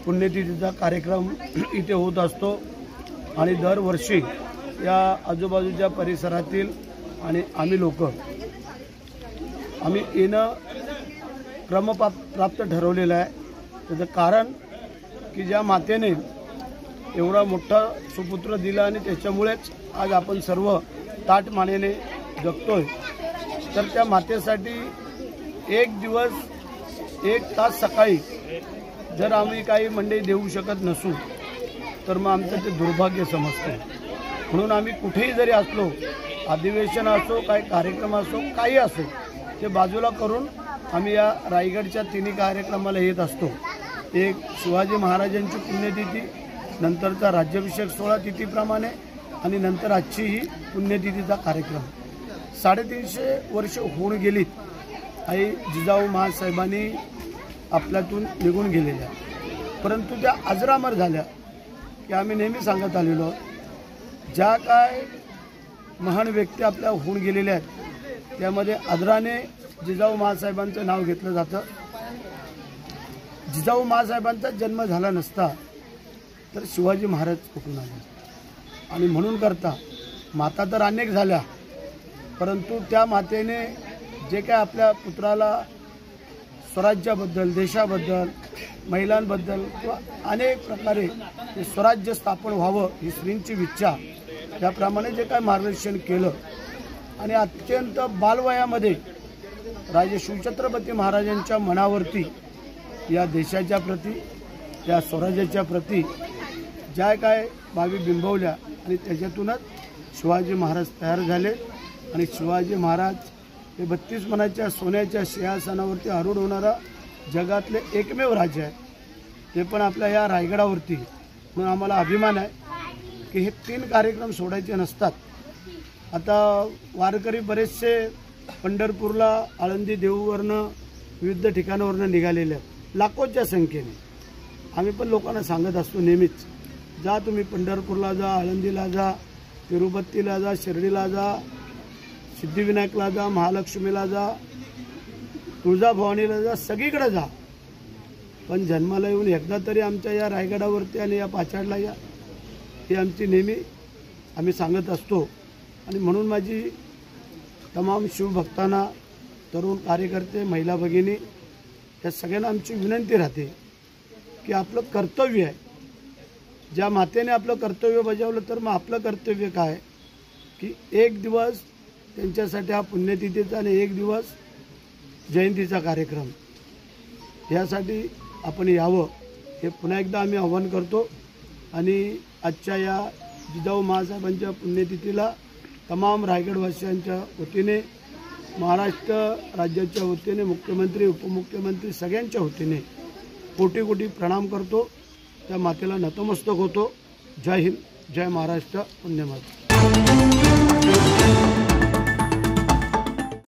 पुण्यतिथीचा कार्यक्रम इथे होत असतो आणि दरवर्षी या आजूबाजूच्या परिसरातील आणि आम्ही लोक येणं क्रमप्राप्त ठरवलेलं आहे। त्याचं कारण की ज्या मातेने एवढा मोठा सुपुत्र दिला आणि त्याच्यामुळेच आज आपण सर्व ताटमानेने जगतोय। तर त्या मातेसाठी एक दिवस एक तास सकाळी जर आम्ही काही मंडई देऊ शकत नसू तर मग आमचं ते दुर्भाग्य समजतो। म्हणून आम्ही कुठेही जरी असलो, अधिवेशन असो, काही कार्यक्रम असो, काही असो, ते बाजूला करून आम्ही या रायगडच्या तिन्ही कार्यक्रमाला येत असतो। एक शिवाजी महाराजांची पुण्यतिथी, नंतरचा राज्याभिषेक सोहळा तिथीप्रमाणे आणि नंतर आजची ही पुण्यतिथीचा कार्यक्रम। 350 वर्ष होऊन गेलीत आई जिजाऊ महासाहेबांनी आपल्यातून निघून गेलेल्या, परंतु त्या अजरामर झाल्या की आम्ही नेहमी सांगत आलेलो, ज्या काय महान व्यक्ती आपल्या होऊन गेलेल्या आहेत त्यामध्ये आदराने जिजाऊ महासाहेबांचं नाव घेतलं जातं। जिजाऊ महासाहेबांचा जन्म झाला नसता तर शिवाजी महाराज कुठून आले, आणि म्हणून करता माता तर अनेक झाल्या, परंतु त्या मातेने जे काय आपल्या पुत्राला स्वराज्याबद्दल, देशाबद्दल, महिलांबद्दल किंवा अनेक प्रकारे ते स्वराज्य स्थापन व्हावं ही श्रींची इच्छा, त्याप्रमाणे जे काय मार्गदर्शन केलं आणि अत्यंत बालवयामध्ये राजे शिवछत्रपती महाराजांच्या मनावरती या देशाच्या प्रती, या स्वराज्याच्या प्रती ज्या काय बाबी बिंबवल्या आणि त्याच्यातूनच शिवाजी महाराज तयार झाले। आणि शिवाजी महाराज हे 32 मनाच्या सोन्याच्या सिंहासनावरती आरूढ होणारा जगातले एकमेव राजे आहेत, ते पण आपल्या या रायगडावरती। म्हणून आम्हाला अभिमान आहे की हे 3 कार्यक्रम सोडायचे नसतात। आता वारकरी बरेचसे पंढरपूरला, आळंदी देऊवरनं, विविध ठिकाणावरनं निघालेले आहेत लाखोच्या संख्येने। आम्ही पण लोकांना सांगत असतो नेहमीच, जा तुम्ही पंढरपूरला जा, आळंदीला जा, तिरुपतीला जा, शिर्डीला जा, सिद्धिविनायकला जा, महालक्ष्मीला जा, तुळजाभवानीला जा, सगळीकडे जा, पण जन्माला येऊन एकदा तरी आमच्या या रायगडावरती आणि या पाचाडला या, ही आमची नेहमी आम्ही सांगत असतो। आणि म्हणून माझी तमाम शिवभक्तांना, तरुण कार्यकर्ते, महिला भगिनी या सगळ्यांना आमची विनंती राहते की आपलं कर्तव्य आहे, ज्या मातेने आपलं कर्तव्य बजावलं तर मग आपलं कर्तव्य काय की एक दिवस त्यांच्यासाठी हा पुण्यतिथीचा आणि एक दिवस जयंतीचा कार्यक्रम, यासाठी आपण यावं हे पुन्हा एकदा आम्ही आव्हान करतो। आणि आजच्या या जिजाऊ महासाहेबांच्या पुण्यतिथीला तमाम रायगडवासियांच्या वतीने, महाराष्ट्र राज्याच्या वतीने, मुख्यमंत्री, उपमुख्यमंत्री सगळ्यांच्या वतीने कोटी कोटी प्रणाम करतो, त्या मातेला नतमस्तक होतो। जय हिंद, जय महाराष्ट्र, पुण्यमाता।